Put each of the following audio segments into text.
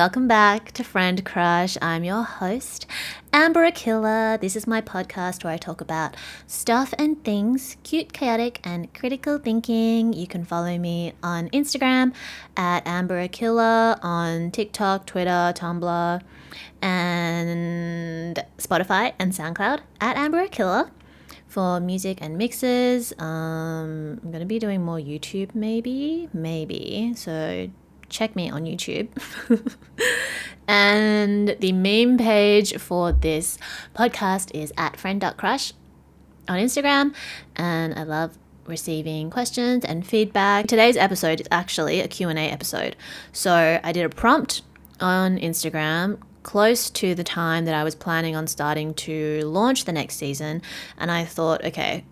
welcome back to Friend Crush. I'm your host, Amber Aquila. This is my podcast where I talk about stuff and things, cute, chaotic, and critical thinking. You can follow me on Instagram at Amber Aquila, on TikTok, Twitter, Tumblr, and Spotify and SoundCloud at Amber Aquila for music and mixes. I'm going to be doing more YouTube maybe. So check me on YouTube. And the meme page for this podcast is at friend.crush on Instagram. And I love receiving questions and feedback. Today's episode is actually a Q&A episode. So I did a prompt on Instagram close to the time that I was planning on starting to launch the next season. And I thought, okay,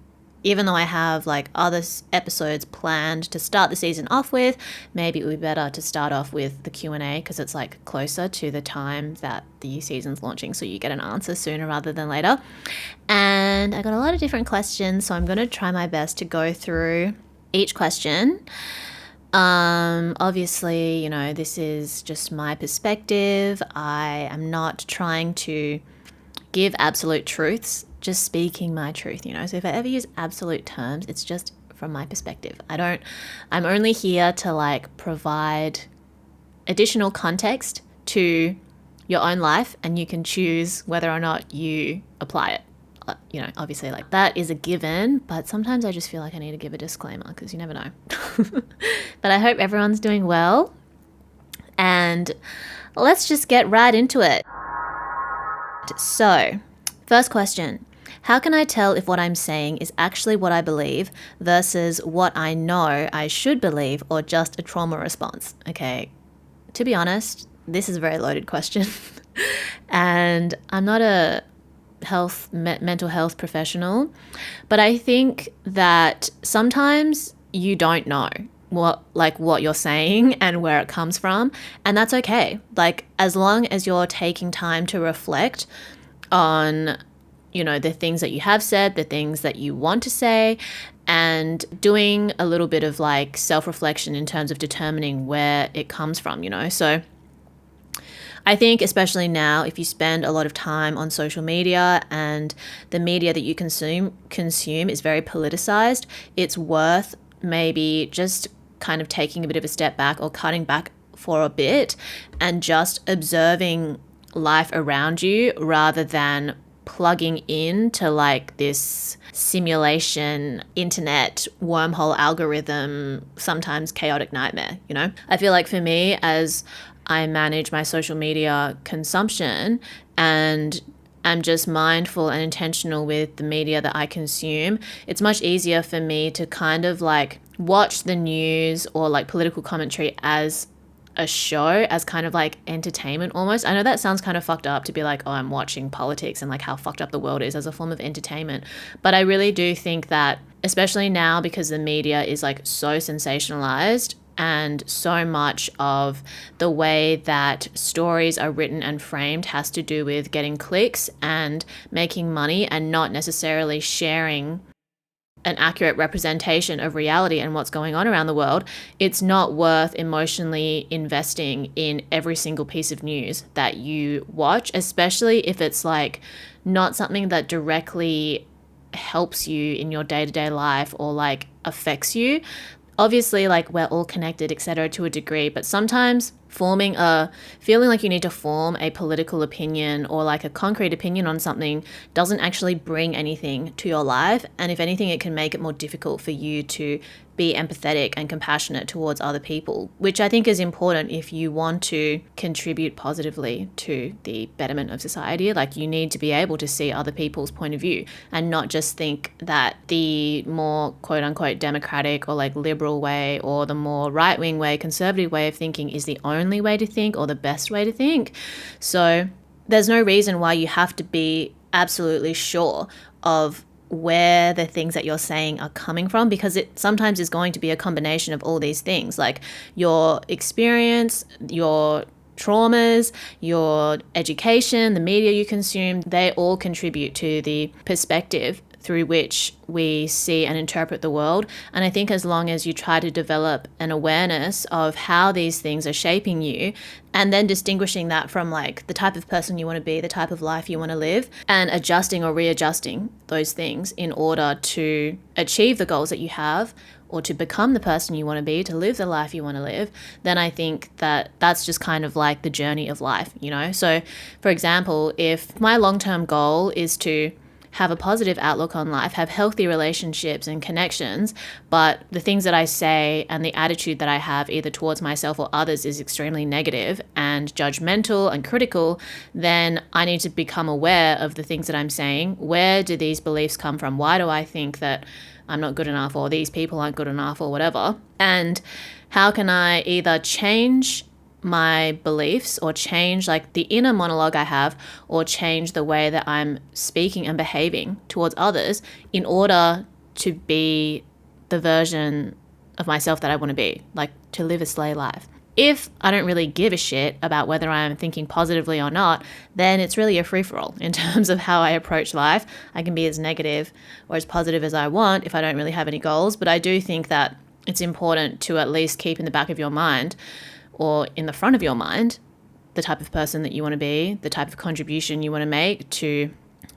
even though I have like other episodes planned to start the season off with, maybe it would be better to start off with the Q&A because it's like closer to the time that the season's launching, so you get an answer sooner rather than later. And I got a lot of different questions, so I'm going to try my best to go through each question. Obviously, you know, this is just my perspective. I am not trying to give absolute truths, just speaking my truth, you know. So if I ever use absolute terms, it's just from my perspective. I'm only here to like provide additional context to your own life, and you can choose whether or not you apply it. You know, obviously like that is a given, but sometimes I just feel like I need to give a disclaimer because you never know. But I hope everyone's doing well, and let's just get right into it. So, first question. How can I tell if what I'm saying is actually what I believe versus what I know I should believe, or just a trauma response? Okay, to be honest, this is a very loaded question. And I'm not a mental health professional, but I think that sometimes you don't know what you're saying and where it comes from, and that's okay. Like, as long as you're taking time to reflect on, you know, the things that you have said, the things that you want to say, and doing a little bit of like self-reflection in terms of determining where it comes from, you know. So I think especially now, if you spend a lot of time on social media and the media that you consume is very politicized, it's worth maybe just kind of taking a bit of a step back or cutting back for a bit and just observing life around you rather than plugging into like this simulation internet wormhole algorithm, sometimes chaotic nightmare, you know. I feel like for me, as I manage my social media consumption and I'm just mindful and intentional with the media that I consume, it's much easier for me to kind of like watch the news or like political commentary as a show, as kind of like entertainment almost. I know that sounds kind of fucked up to be like, oh, I'm watching politics and like how fucked up the world is as a form of entertainment. But I really do think that, especially now because the media is like so sensationalized, and so much of the way that stories are written and framed has to do with getting clicks and making money, and not necessarily sharing an accurate representation of reality and what's going on around the world. It's not worth emotionally investing in every single piece of news that you watch, especially if it's like not something that directly helps you in your day-to-day life or like affects you. Obviously, like, we're all connected, etc., to a degree, but sometimes feeling like you need to form a political opinion or like a concrete opinion on something doesn't actually bring anything to your life. And if anything, it can make it more difficult for you to be empathetic and compassionate towards other people, which I think is important if you want to contribute positively to the betterment of society. Like, you need to be able to see other people's point of view and not just think that the more quote unquote democratic or like liberal way or the more right-wing way, conservative way of thinking is the only way to think or the best way to think. So there's no reason why you have to be absolutely sure of where the things that you're saying are coming from, because it sometimes is going to be a combination of all these things, like your experience, your traumas, your education, the media you consume. They all contribute to the perspective through which we see and interpret the world. And I think as long as you try to develop an awareness of how these things are shaping you, and then distinguishing that from like the type of person you want to be, the type of life you want to live, and adjusting or readjusting those things in order to achieve the goals that you have, or to become the person you want to be, to live the life you want to live, then I think that that's just kind of like the journey of life, you know? So for example, if my long-term goal is to have a positive outlook on life, have healthy relationships and connections, but the things that I say and the attitude that I have either towards myself or others is extremely negative and judgmental and critical, then I need to become aware of the things that I'm saying. Where do these beliefs come from? Why do I think that I'm not good enough, or these people aren't good enough, or whatever? And how can I either change my beliefs or change like the inner monologue I have, or change the way that I'm speaking and behaving towards others in order to be the version of myself that I want to be, like to live a slay life. If I don't really give a shit about whether I'm thinking positively or not, then it's really a free-for-all in terms of how I approach life. I can be as negative or as positive as I want if I don't really have any goals, but I do think that it's important to at least keep in the back of your mind, or in the front of your mind, the type of person that you want to be, the type of contribution you want to make to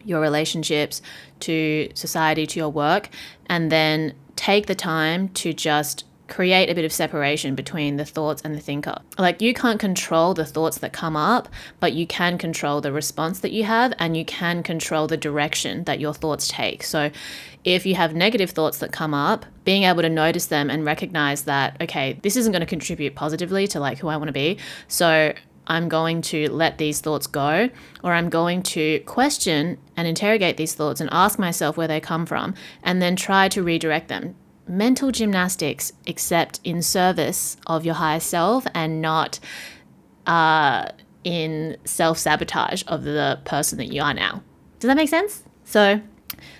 your relationships, to society, to your work, and then take the time to just create a bit of separation between the thoughts and the thinker. Like, you can't control the thoughts that come up, but you can control the response that you have, and you can control the direction that your thoughts take. So if you have negative thoughts that come up, being able to notice them and recognize that, okay, this isn't going to contribute positively to like who I want to be, so I'm going to let these thoughts go, or I'm going to question and interrogate these thoughts and ask myself where they come from, and then try to redirect them. Mental gymnastics, except in service of your higher self, and not in self-sabotage of the person that you are now. Does that make sense? So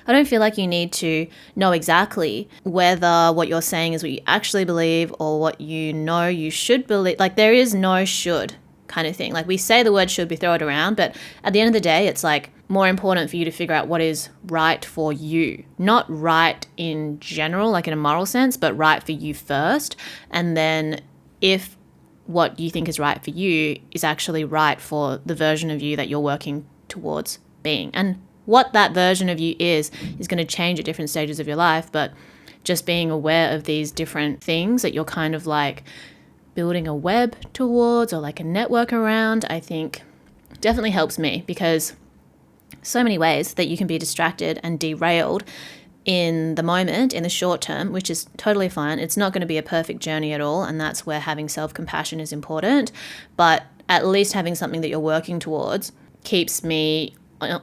I don't feel like you need to know exactly whether what you're saying is what you actually believe or what you know you should believe. Like, there is no should kind of thing. Like, we say the word should, we throw it around, but at the end of the day, it's like more important for you to figure out what is right for you. Not right in general, like in a moral sense, but right for you first. And then if what you think is right for you is actually right for the version of you that you're working towards being. And what that version of you is going to change at different stages of your life, but just being aware of these different things that you're kind of like building a web towards, or like a network around, I think definitely helps me, because so many ways that you can be distracted and derailed in the moment, in the short term, which is totally fine. It's not going to be a perfect journey at all, and that's where having self-compassion is important. But at least having something that you're working towards keeps me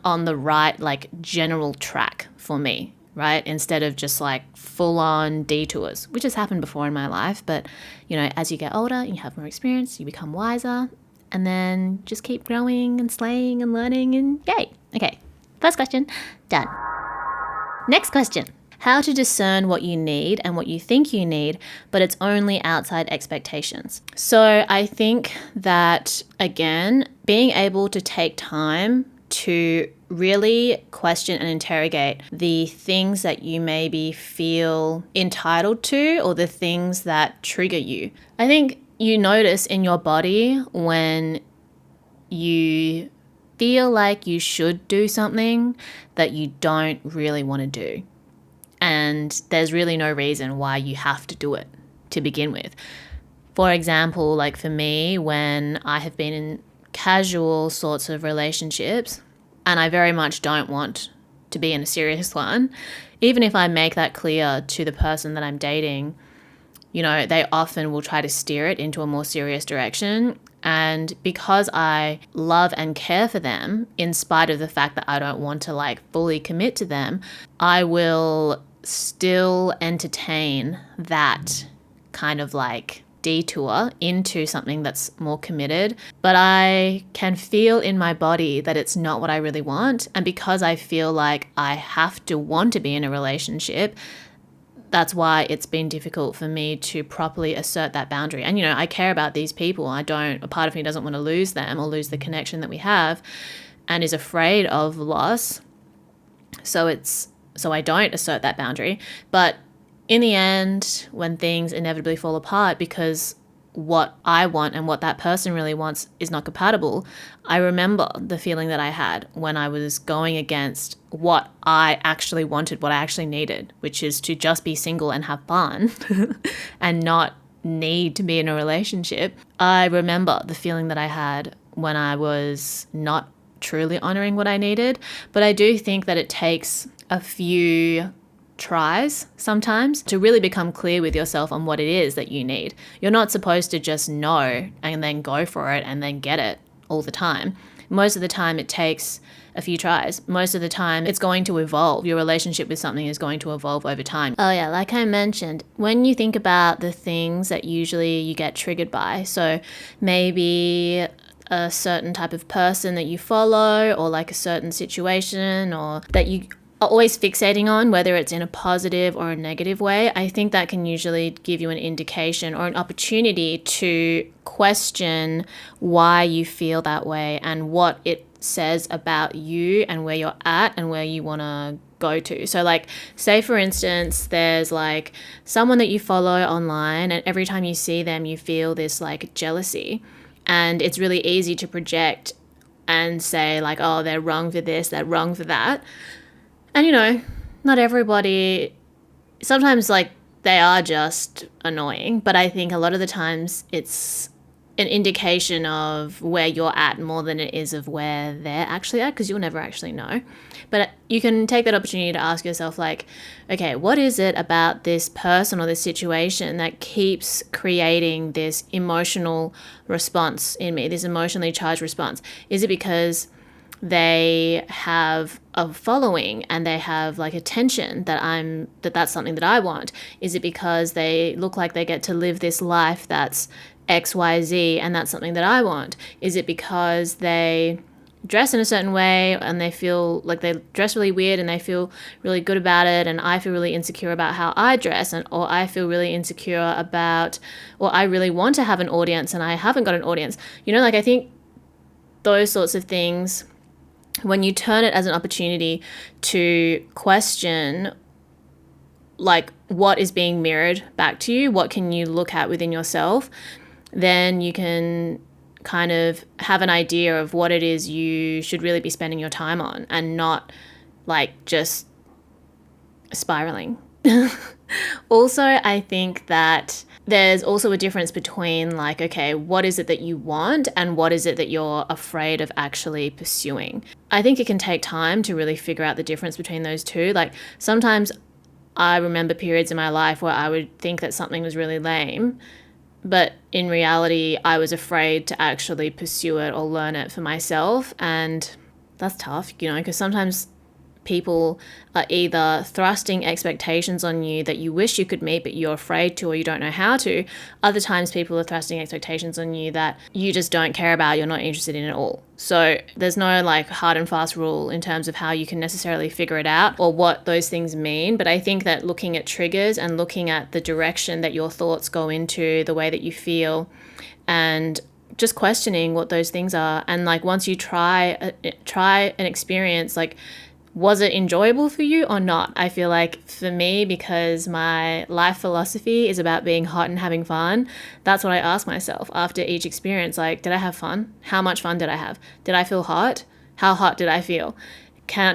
on the right, like, general track for me, right? Instead of just like full-on detours, which has happened before in my life. But, you know, as you get older, you have more experience, you become wiser, and then just keep growing and slaying and learning, and yay. Okay, first question, done. Next question. How to discern what you need and what you think you need, but it's only outside expectations. So I think that, again, being able to take time to really question and interrogate the things that you maybe feel entitled to, or the things that trigger you. I think you notice in your body when you feel like you should do something that you don't really want to do. And there's really no reason why you have to do it to begin with. For example, like for me, when I have been in casual sorts of relationships, and I very much don't want to be in a serious one, even if I make that clear to the person that I'm dating, you know, they often will try to steer it into a more serious direction. And because I love and care for them, in spite of the fact that I don't want to like fully commit to them, I will still entertain that kind of like detour into something that's more committed. But I can feel in my body that it's not what I really want. And because I feel like I have to want to be in a relationship, that's why it's been difficult for me to properly assert that boundary. And, you know, I care about these people. A part of me doesn't want to lose them or lose the connection that we have, and is afraid of loss. So it's so I don't assert that boundary. But in the end, when things inevitably fall apart because what I want and what that person really wants is not compatible, I remember the feeling that I had when I was going against what I actually wanted, what I actually needed, which is to just be single and have fun and not need to be in a relationship. I remember the feeling that I had when I was not truly honoring what I needed. But I do think that it takes a few tries sometimes to really become clear with yourself on what it is that you need. You're not supposed to just know and then go for it and then get it all the time. Most of the time it takes a few tries. Most of the time it's going to evolve. Your relationship with something is going to evolve over time. Oh yeah, like I mentioned, when you think about the things that usually you get triggered by, so maybe a certain type of person that you follow, or like a certain situation, or that you are always fixating on, whether it's in a positive or a negative way, I think that can usually give you an indication or an opportunity to question why you feel that way and what it says about you and where you're at and where you want to go to. So like, say for instance, there's like someone that you follow online, and every time you see them, you feel this like jealousy, and it's really easy to project and say like, oh, they're wrong for this, they're wrong for that. And, you know, not everybody, sometimes like they are just annoying, but I think a lot of the times it's an indication of where you're at more than it is of where they're actually at, because you'll never actually know. But you can take that opportunity to ask yourself like, okay, what is it about this person or this situation that keeps creating this emotional response in me, this emotionally charged response? Is it because they have a following and they have like attention that's something that I want? Is it because they look like they get to live this life that's XYZ and that's something that I want? Is it because they dress in a certain way and they feel like they dress really weird and they feel really good about it, and I feel really insecure about how I dress, or I feel really insecure about, or I really want to have an audience and I haven't got an audience? You know, like I think those sorts of things, when you turn it as an opportunity to question like what is being mirrored back to you, what can you look at within yourself, then you can kind of have an idea of what it is you should really be spending your time on, and not like just spiraling. Also, I think that there's also a difference between like, okay, what is it that you want and what is it that you're afraid of actually pursuing? I think it can take time to really figure out the difference between those two. Like sometimes I remember periods in my life where I would think that something was really lame, but in reality, I was afraid to actually pursue it or learn it for myself. And that's tough, you know, because sometimes people are either thrusting expectations on you that you wish you could meet, but you're afraid to, or you don't know how to. Other times people are thrusting expectations on you that you just don't care about, you're not interested in at all. So there's no like hard and fast rule in terms of how you can necessarily figure it out or what those things mean. But I think that looking at triggers and looking at the direction that your thoughts go into, the way that you feel, and just questioning what those things are. And like once you try an experience, like, was it enjoyable for you or not? I feel like for me, because my life philosophy is about being hot and having fun, that's what I ask myself after each experience. Like, did I have fun? How much fun did I have? Did I feel hot? How hot did I feel?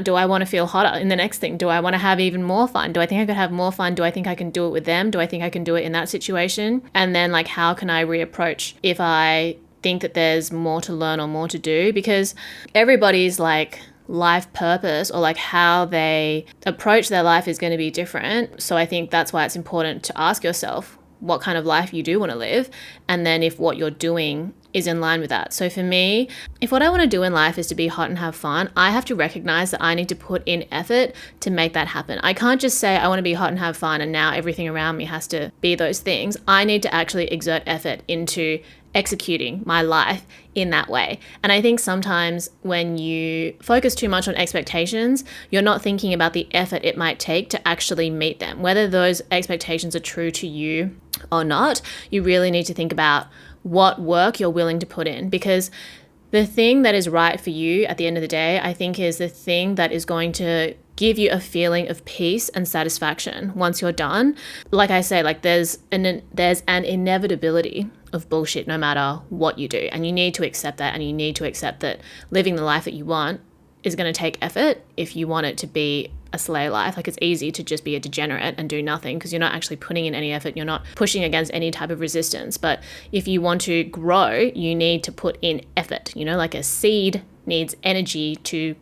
Do I want to feel hotter in the next thing? Do I want to have even more fun? Do I think I could have more fun? Do I think I can do it with them? Do I think I can do it in that situation? And then like, how can I reapproach if I think that there's more to learn or more to do? Because everybody's like life purpose or like how they approach their life is going to be different. So I think that's why it's important to ask yourself what kind of life you do want to live, and then if what you're doing is in line with that. So for me, if what I want to do in life is to be hot and have fun, I have to recognize that I need to put in effort to make that happen. I can't just say I want to be hot and have fun and now everything around me has to be those things. I need to actually exert effort into executing my life in that way. And I think sometimes when you focus too much on expectations, you're not thinking about the effort it might take to actually meet them. Whether those expectations are true to you or not, you really need to think about what work you're willing to put in, because the thing that is right for you at the end of the day, I think, is the thing that is going to give give you a feeling of peace and satisfaction once you're done. Like I say, like there's an inevitability of bullshit no matter what you do. And you need to accept that, and you need to accept that living the life that you want is going to take effort if you want it to be a slay life. Like, it's easy to just be a degenerate and do nothing because you're not actually putting in any effort. You're not pushing against any type of resistance. But if you want to grow, you need to put in effort. You know, like a seed needs energy to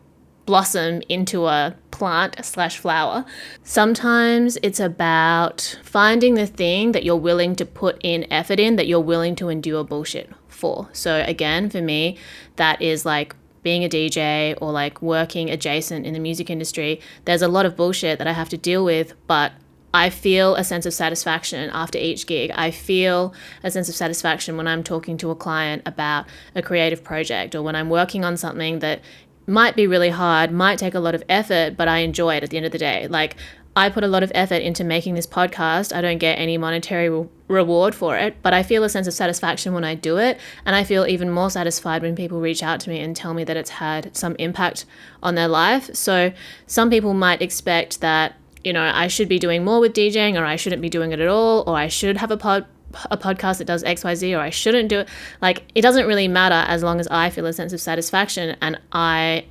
blossom into a plant/flower. Sometimes it's about finding the thing that you're willing to put in effort in, that you're willing to endure bullshit for. So again, for me, that is like being a DJ or like working adjacent in the music industry. There's a lot of bullshit that I have to deal with, but I feel a sense of satisfaction after each gig. I feel a sense of satisfaction when I'm talking to a client about a creative project, or when I'm working on something that might be really hard, might take a lot of effort, but I enjoy it at the end of the day. Like, I put a lot of effort into making this podcast. I don't get any monetary reward for it, but I feel a sense of satisfaction when I do it. And I feel even more satisfied when people reach out to me and tell me that it's had some impact on their life. So some people might expect that, you know, I should be doing more with DJing, or I shouldn't be doing it at all, or I should have a podcast that does XYZ, or I shouldn't do it. Like, it doesn't really matter as long as I feel a sense of satisfaction and I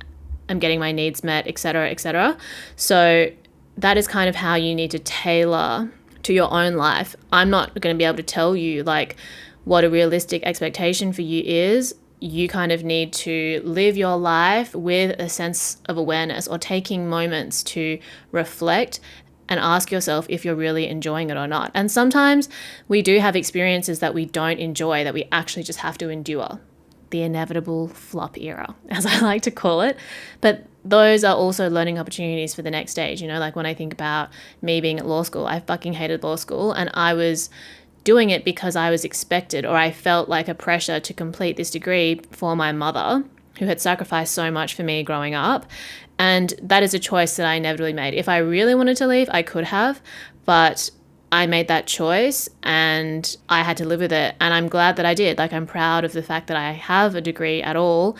am getting my needs met, etc., etc. So that is kind of how you need to tailor to your own life. I'm not going to be able to tell you like what a realistic expectation for you is. You kind of need to live your life with a sense of awareness, or taking moments to reflect and ask yourself if you're really enjoying it or not. And sometimes we do have experiences that we don't enjoy, that we actually just have to endure. The inevitable flop era, as I like to call it. But those are also learning opportunities for the next stage. You know, like when I think about me being at law school, I fucking hated law school, and I was doing it because I was expected, or I felt like a pressure to complete this degree for my mother, who had sacrificed so much for me growing up. And that is a choice that I inevitably made. If I really wanted to leave, I could have, but I made that choice and I had to live with it. And I'm glad that I did. Like, I'm proud of the fact that I have a degree at all.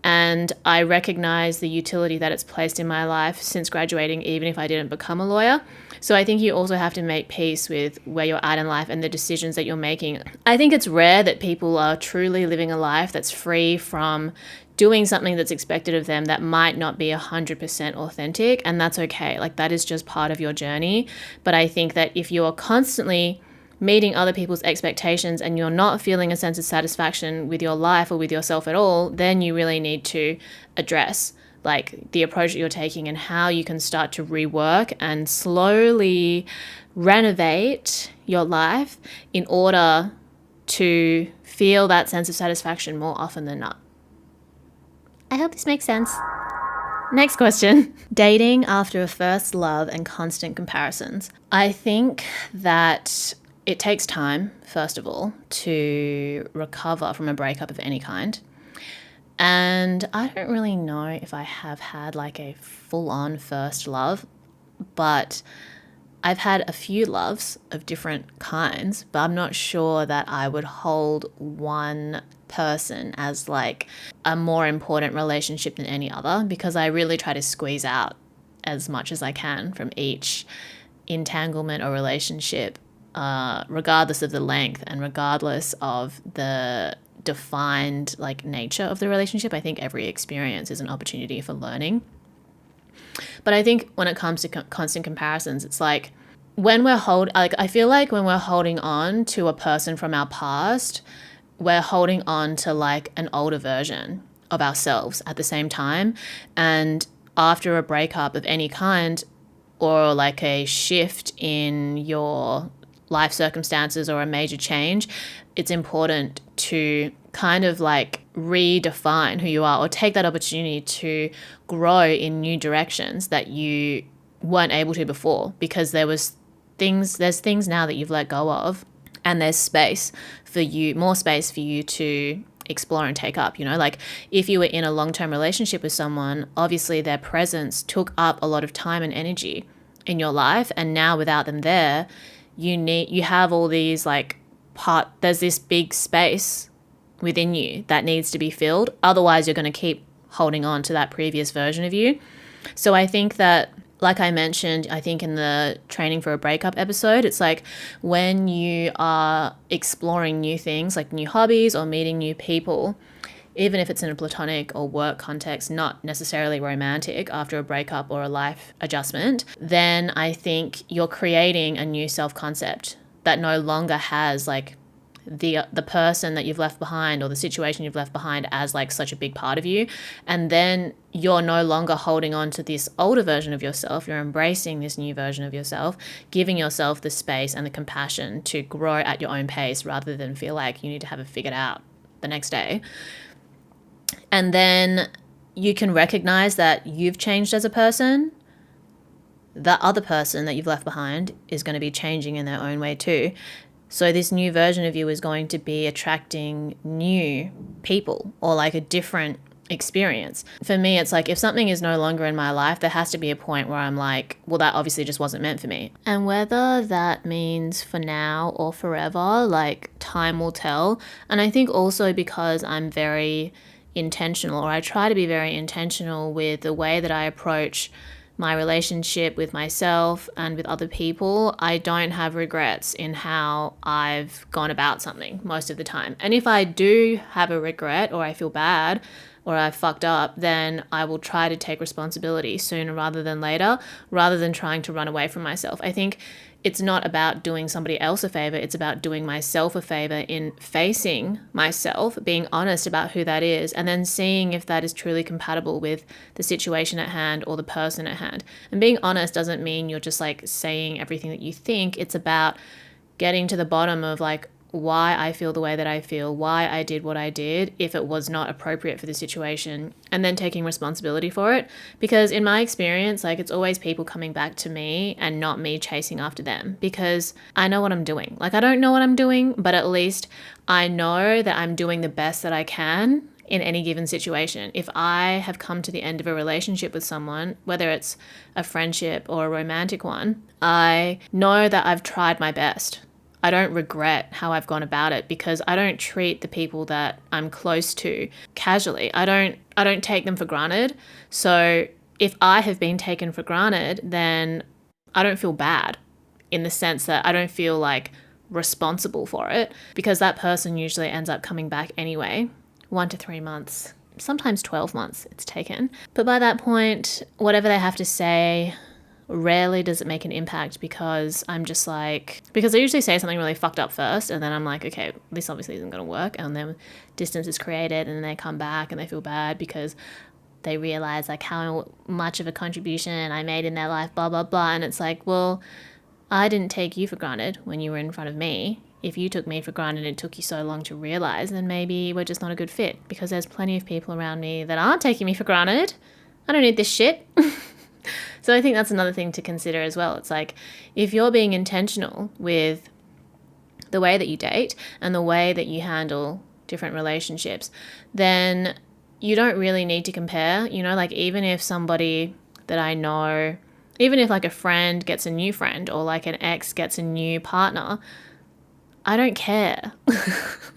And I recognize the utility that it's placed in my life since graduating, even if I didn't become a lawyer. So I think you also have to make peace with where you're at in life and the decisions that you're making. I think it's rare that people are truly living a life that's free from doing something that's expected of them that might not be 100% authentic, and that's okay. Like, that is just part of your journey. But I think that if you're constantly meeting other people's expectations and you're not feeling a sense of satisfaction with your life or with yourself at all, then you really need to address like the approach that you're taking and how you can start to rework and slowly renovate your life in order to feel that sense of satisfaction more often than not. I hope this makes sense. Next question. Dating after a first love and constant comparisons. I think that it takes time, first of all, to recover from a breakup of any kind. And I don't really know if I have had like a full-on first love, but I've had a few loves of different kinds, but I'm not sure that I would hold one person as like a more important relationship than any other, because I really try to squeeze out as much as I can from each entanglement or relationship, regardless of the length and regardless of the defined like nature of the relationship. I think every experience is an opportunity for learning. But I think when it comes to constant comparisons, it's like I feel like when we're holding on to a person from our past, we're holding on to like an older version of ourselves at the same time. And after a breakup of any kind, or like a shift in your life circumstances or a major change, it's important to kind of like redefine who you are, or take that opportunity to grow in new directions that you weren't able to before, because there's things now that you've let go of, and there's more space for you to explore and take up. You know, like if you were in a long-term relationship with someone, obviously their presence took up a lot of time and energy in your life, and now without them there, you have all these there's this big space within you that needs to be filled. Otherwise, you're going to keep holding on to that previous version of you. So I think that like I mentioned, I think in the training for a breakup episode, it's like when you are exploring new things, like new hobbies or meeting new people, even if it's in a platonic or work context, not necessarily romantic, after a breakup or a life adjustment, then I think you're creating a new self-concept that no longer has like the person that you've left behind or the situation you've left behind as like such a big part of you. And then you're no longer holding on to this older version of yourself. You're embracing this new version of yourself, giving yourself the space and the compassion to grow at your own pace rather than feel like you need to have it figured out the next day. And then you can recognize that you've changed as a person. That other person that you've left behind is going to be changing in their own way too. So this new version of you is going to be attracting new people or like a different experience. For me, it's like if something is no longer in my life, there has to be a point where I'm like, well, that obviously just wasn't meant for me. And whether that means for now or forever, like time will tell. And I think also because I'm very intentional, or I try to be very intentional with the way that I approach my relationship with myself and with other people, I don't have regrets in how I've gone about something most of the time. And if I do have a regret or I feel bad or I fucked up, then I will try to take responsibility sooner rather than later, rather than trying to run away from myself. I think it's not about doing somebody else a favor. It's about doing myself a favor in facing myself, being honest about who that is, and then seeing if that is truly compatible with the situation at hand or the person at hand. And being honest doesn't mean you're just like saying everything that you think. It's about getting to the bottom of like why I feel the way that I feel, why I did what I did, if it was not appropriate for the situation, and then taking responsibility for it. Because in my experience, like it's always people coming back to me and not me chasing after them, because I know what I'm doing. Like I don't know what I'm doing, but at least I know that I'm doing the best that I can in any given situation. If I have come to the end of a relationship with someone, whether it's a friendship or a romantic one, I know that I've tried my best. I don't regret how I've gone about it because I don't treat the people that I'm close to casually. I don't take them for granted. So if I have been taken for granted, then I don't feel bad in the sense that I don't feel like responsible for it, because that person usually ends up coming back anyway. 1 to 3 months, sometimes 12 months it's taken. But by that point, whatever they have to say, rarely does it make an impact, because I'm just like, because I usually say something really fucked up first and then I'm like, okay, this obviously isn't going to work, and then distance is created and then they come back and they feel bad because they realize like how much of a contribution I made in their life, blah blah blah. And it's like, well, I didn't take you for granted when you were in front of me. If you took me for granted and it took you so long to realize, then maybe we're just not a good fit, because there's plenty of people around me that aren't taking me for granted. I don't need this shit. So I think that's another thing to consider as well. It's like, if you're being intentional with the way that you date and the way that you handle different relationships, then you don't really need to compare. You know, like even if somebody that I know, even if like a friend gets a new friend or like an ex gets a new partner, I don't care.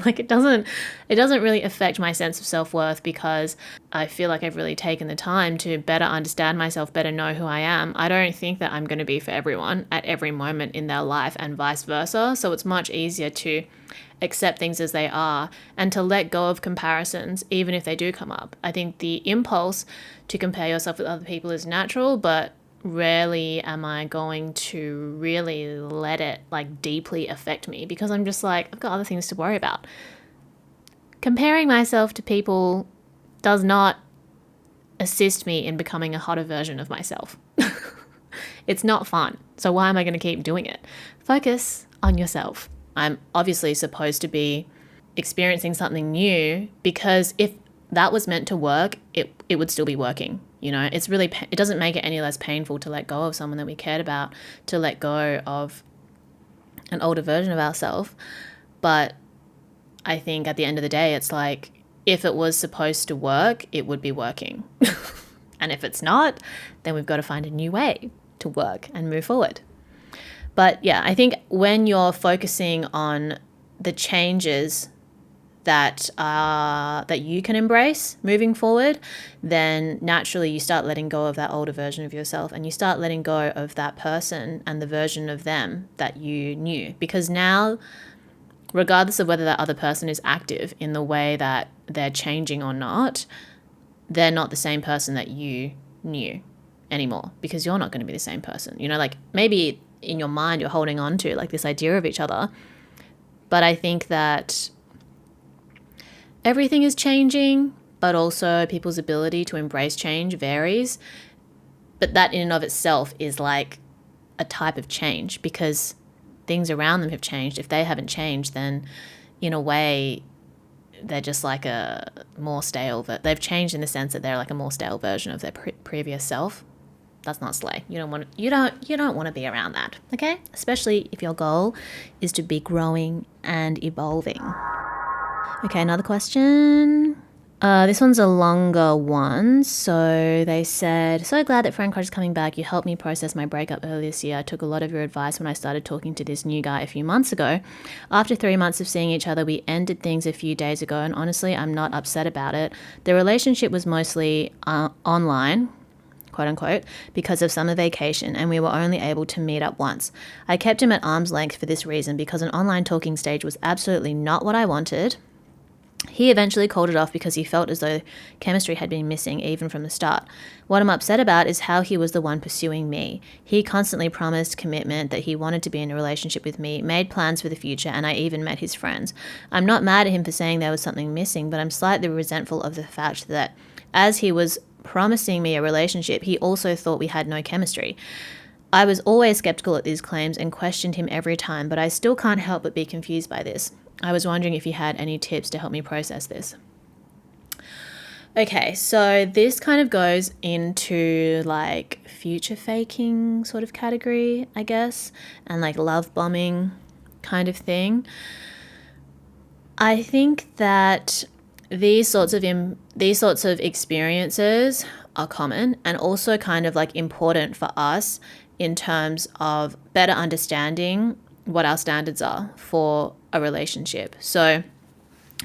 Like it doesn't really affect my sense of self-worth, because I feel like I've really taken the time to better understand myself, better know who I am. I don't think that I'm going to be for everyone at every moment in their life and vice versa. So it's much easier to accept things as they are and to let go of comparisons, even if they do come up. I think the impulse to compare yourself with other people is natural, but rarely am I going to really let it like deeply affect me, because I'm just like, I've got other things to worry about. Comparing myself to people does not assist me in becoming a hotter version of myself. It's not fun. So why am I going to keep doing it? Focus on yourself. I'm obviously supposed to be experiencing something new, because if that was meant to work, it would still be working. You know, it's really, it doesn't make it any less painful to let go of someone that we cared about, to let go of an older version of ourselves. But I think at the end of the day, it's like, if it was supposed to work, it would be working. And if it's not, then we've got to find a new way to work and move forward. But yeah, I think when you're focusing on the changes that that you can embrace moving forward, then naturally you start letting go of that older version of yourself, and you start letting go of that person and the version of them that you knew. Because now, regardless of whether that other person is active in the way that they're changing or not, they're not the same person that you knew anymore, because you're not going to be the same person. You know, like maybe in your mind you're holding on to like this idea of each other, but I think that everything is changing, but also people's ability to embrace change varies. But that in and of itself is like a type of change, because things around them have changed. If they haven't changed, then in a way they're just like a more stale, they've changed in the sense that they're like a more stale version of their previous self. That's not slay. You don't want to be around that, okay? Especially if your goal is to be growing and evolving. Okay, another question. This one's a longer one. So they said, so glad that Friend Crush is coming back. You helped me process my breakup earlier this year. I took a lot of your advice when I started talking to this new guy a few months ago. After 3 months of seeing each other, we ended things a few days ago, and honestly, I'm not upset about it. The relationship was mostly online, quote unquote, because of summer vacation, and we were only able to meet up once. I kept him at arm's length for this reason, because an online talking stage was absolutely not what I wanted. He eventually called it off because he felt as though chemistry had been missing even from the start. What I'm upset about is how he was the one pursuing me. He constantly promised commitment, that he wanted to be in a relationship with me, made plans for the future, and I even met his friends. I'm not mad at him for saying there was something missing, but I'm slightly resentful of the fact that as he was promising me a relationship, he also thought we had no chemistry. I was always skeptical at these claims and questioned him every time, but I still can't help but be confused by this. I was wondering if you had any tips to help me process this. Okay, so this kind of goes into like future faking sort of category, I guess, and like love bombing kind of thing. I think that these sorts of experiences are common, and also kind of like important for us in terms of better understanding what our standards are for a relationship. So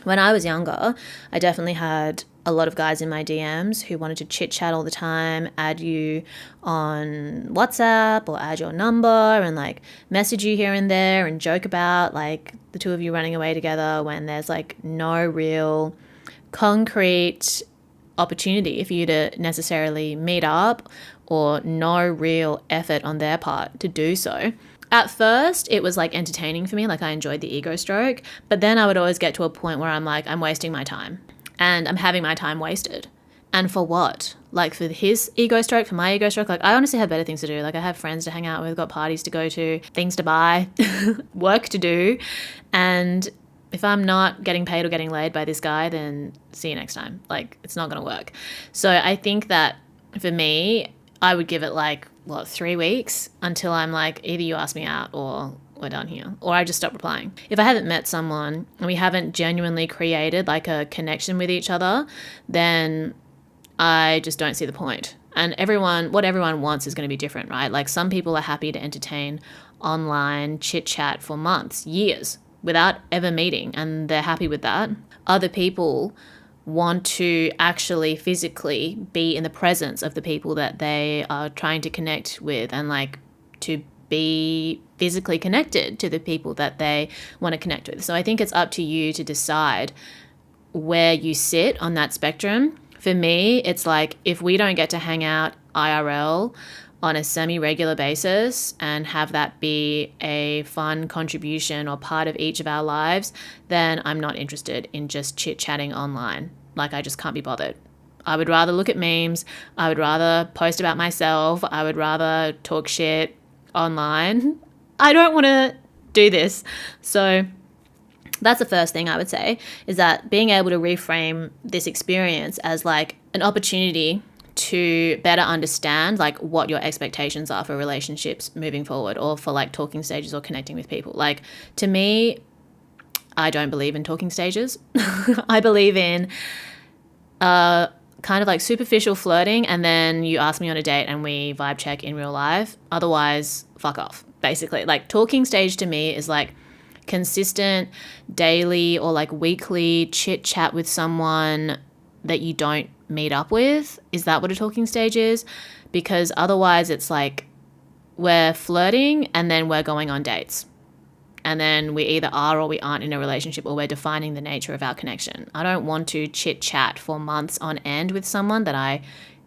when I was younger, I definitely had a lot of guys in my DMs who wanted to chit chat all the time, add you on WhatsApp or add your number and like message you here and there and joke about like the two of you running away together when there's like no real concrete opportunity for you to necessarily meet up, or no real effort on their part to do so. At first, it was like entertaining for me, like I enjoyed the ego stroke, but then I would always get to a point where I'm like, I'm wasting my time and I'm having my time wasted. And for what? Like for his ego stroke, for my ego stroke, like I honestly have better things to do. Like I have friends to hang out with, got parties to go to, things to buy, work to do. And if I'm not getting paid or getting laid by this guy, then see you next time. Like it's not going to work. So I think that for me, I would give it like, 3 weeks until I'm like, either you ask me out or we're done here, or I just stop replying. If I haven't met someone and we haven't genuinely created like a connection with each other, then I just don't see the point. And what everyone wants is going to be different, right? Like some people are happy to entertain online chit chat for months, years, without ever meeting, and they're happy with that. Other people want to actually physically be in the presence of the people that they are trying to connect with, and like to be physically connected to the people that they want to connect with. So I think it's up to you to decide where you sit on that spectrum. For me, it's like if we don't get to hang out IRL on a semi-regular basis and have that be a fun contribution or part of each of our lives, then I'm not interested in just chit-chatting online. Like I just can't be bothered. I would rather look at memes. I would rather post about myself. I would rather talk shit online. I don't want to do this. So that's the first thing I would say, is that being able to reframe this experience as like an opportunity to better understand like what your expectations are for relationships moving forward, or for like talking stages or connecting with people. Like to me, I don't believe in talking stages. I believe in kind of like superficial flirting, and then you ask me on a date and we vibe check in real life. Otherwise, fuck off, basically. Like talking stage to me is like consistent daily or like weekly chit chat with someone that you don't meet up with? Is that what a talking stage is? Because otherwise it's like we're flirting and then we're going on dates. And then we either are or we aren't in a relationship, or we're defining the nature of our connection. I don't want to chit chat for months on end with someone that I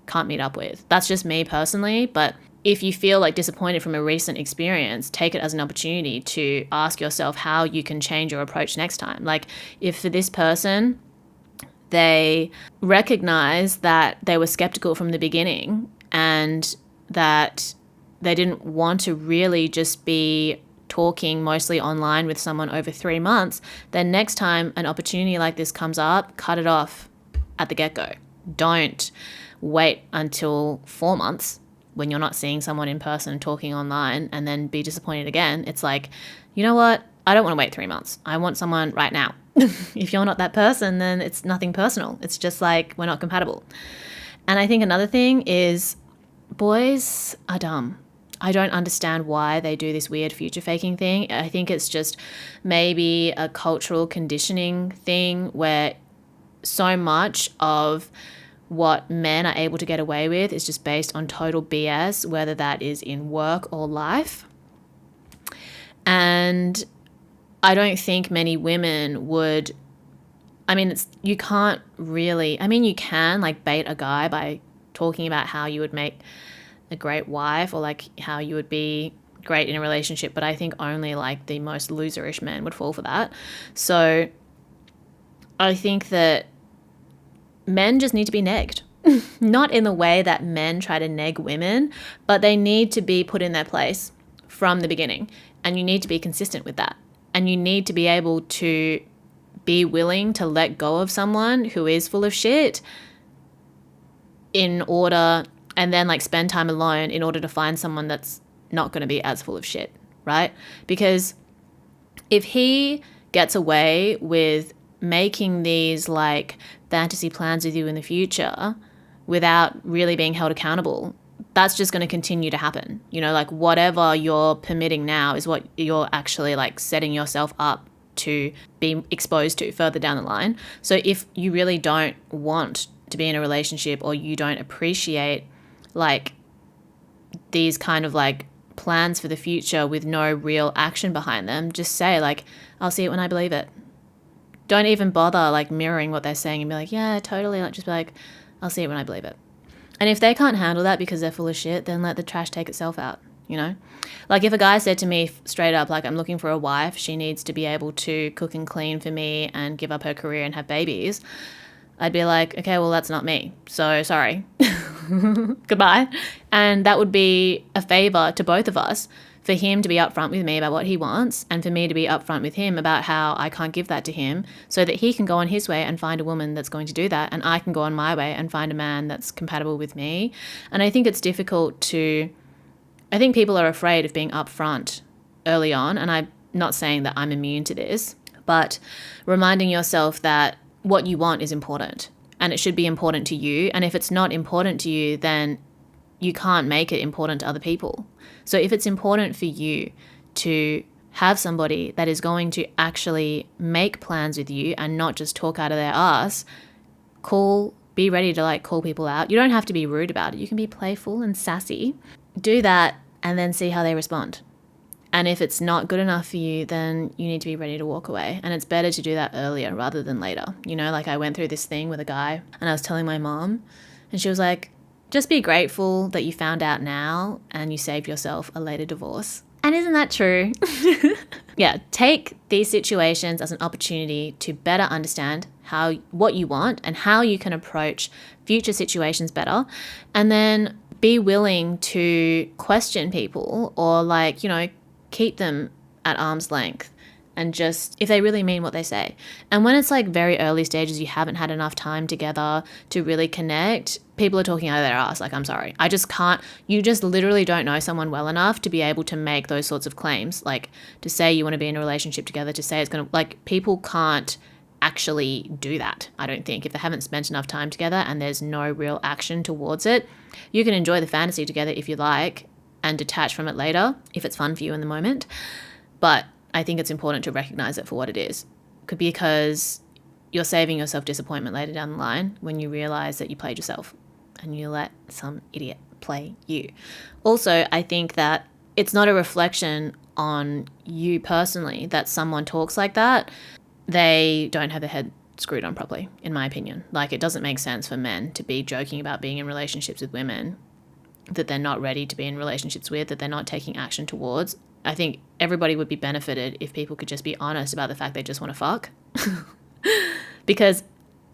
can't meet up with. That's just me personally. But if you feel like disappointed from a recent experience, take it as an opportunity to ask yourself how you can change your approach next time. Like if for this person, they recognize that they were skeptical from the beginning and that they didn't want to really just be talking mostly online with someone over 3 months, then next time an opportunity like this comes up, cut it off at the get-go. Don't wait until 4 months when you're not seeing someone in person talking online and then be disappointed again. It's like, you know what? I don't want to wait 3 months. I want someone right now. If you're not that person, then it's nothing personal. It's just like we're not compatible. And I think another thing is boys are dumb. I don't understand why they do this weird future faking thing. I think it's just maybe a cultural conditioning thing where so much of what men are able to get away with is just based on total BS, whether that is in work or life. And I don't think many women would, you can't really, you can like bait a guy by talking about how you would make a great wife or like how you would be great in a relationship, but I think only like the most loserish men would fall for that. So I think that men just need to be negged. Not in the way that men try to neg women, but they need to be put in their place from the beginning. And you need to be consistent with that. And you need to be able to be willing to let go of someone who is full of shit in order, and then like spend time alone in order to find someone that's not going to be as full of shit, right? Because if he gets away with making these like fantasy plans with you in the future without really being held accountable, that's just going to continue to happen. You know, like whatever you're permitting now is what you're actually like setting yourself up to be exposed to further down the line. So if you really don't want to be in a relationship, or you don't appreciate like these kind of like plans for the future with no real action behind them, just say like, I'll see it when I believe it. Don't even bother like mirroring what they're saying and be like, yeah, totally. Like just be like, I'll see it when I believe it. And if they can't handle that because they're full of shit, then let the trash take itself out, you know? Like if a guy said to me straight up, like, I'm looking for a wife, she needs to be able to cook and clean for me and give up her career and have babies, I'd be like, okay, well, that's not me. So sorry. Goodbye. And that would be a favor to both of us, for him to be upfront with me about what he wants and for me to be upfront with him about how I can't give that to him, so that he can go on his way and find a woman that's going to do that, and I can go on my way and find a man that's compatible with me. And I think it's difficult I think people are afraid of being upfront early on, and I'm not saying that I'm immune to this, but reminding yourself that what you want is important and it should be important to you. And if it's not important to you, then you can't make it important to other people. So if it's important for you to have somebody that is going to actually make plans with you and not just talk out of their ass, be ready to like call people out. You don't have to be rude about it. You can be playful and sassy. Do that and then see how they respond. And if it's not good enough for you, then you need to be ready to walk away. And it's better to do that earlier rather than later. You know, like I went through this thing with a guy and I was telling my mom, and she was like, just be grateful that you found out now and you saved yourself a later divorce. And isn't that true? Yeah, take these situations as an opportunity to better understand what you want and how you can approach future situations better. And then be willing to question people, or like, you know, keep them at arm's length, and just if they really mean what they say. And when it's like very early stages, you haven't had enough time together to really connect, people are talking out of their ass. Like, I'm sorry, I just can't. You just literally don't know someone well enough to be able to make those sorts of claims, like to say you want to be in a relationship together, to say it's going to, like, people can't actually do that. I don't think, if they haven't spent enough time together and there's no real action towards it. You can enjoy the fantasy together if you like and detach from it later if it's fun for you in the moment, but I think it's important to recognize it for what it is. Because you're saving yourself disappointment later down the line when you realize that you played yourself and you let some idiot play you. Also, I think that it's not a reflection on you personally that someone talks like that. They don't have their head screwed on properly, in my opinion. Like, it doesn't make sense for men to be joking about being in relationships with women that they're not ready to be in relationships with, that they're not taking action towards. I think everybody would be benefited if people could just be honest about the fact they just want to fuck. Because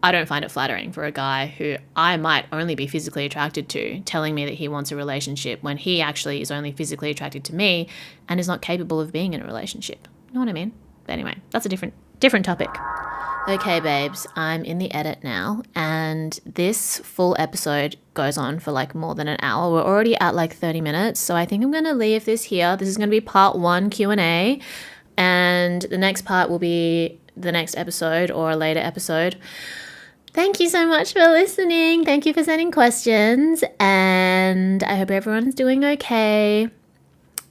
I don't find it flattering for a guy who I might only be physically attracted to telling me that he wants a relationship when he actually is only physically attracted to me and is not capable of being in a relationship. You know what I mean? But anyway, that's a different topic. Okay, babes, I'm in the edit now, and this full episode goes on for like more than an hour. We're already at like 30 minutes, so I think I'm going to leave this here. This is going to be part 1 Q&A, and the next part will be the next episode or a later episode. Thank you so much for listening. Thank you for sending questions, and I hope everyone's doing okay.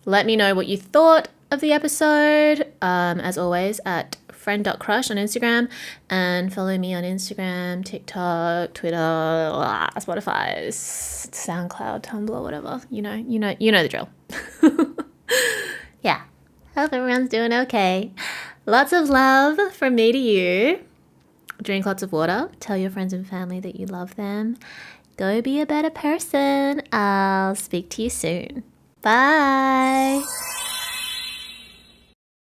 Let me know what you thought of the episode, as always, at friend.crush on Instagram, and follow me on Instagram, TikTok, Twitter, Spotify, SoundCloud, Tumblr, whatever. You know the drill. Yeah. Hope everyone's doing okay. Lots of love from me to you. Drink lots of water. Tell your friends and family that you love them. Go be a better person. I'll speak to you soon. Bye.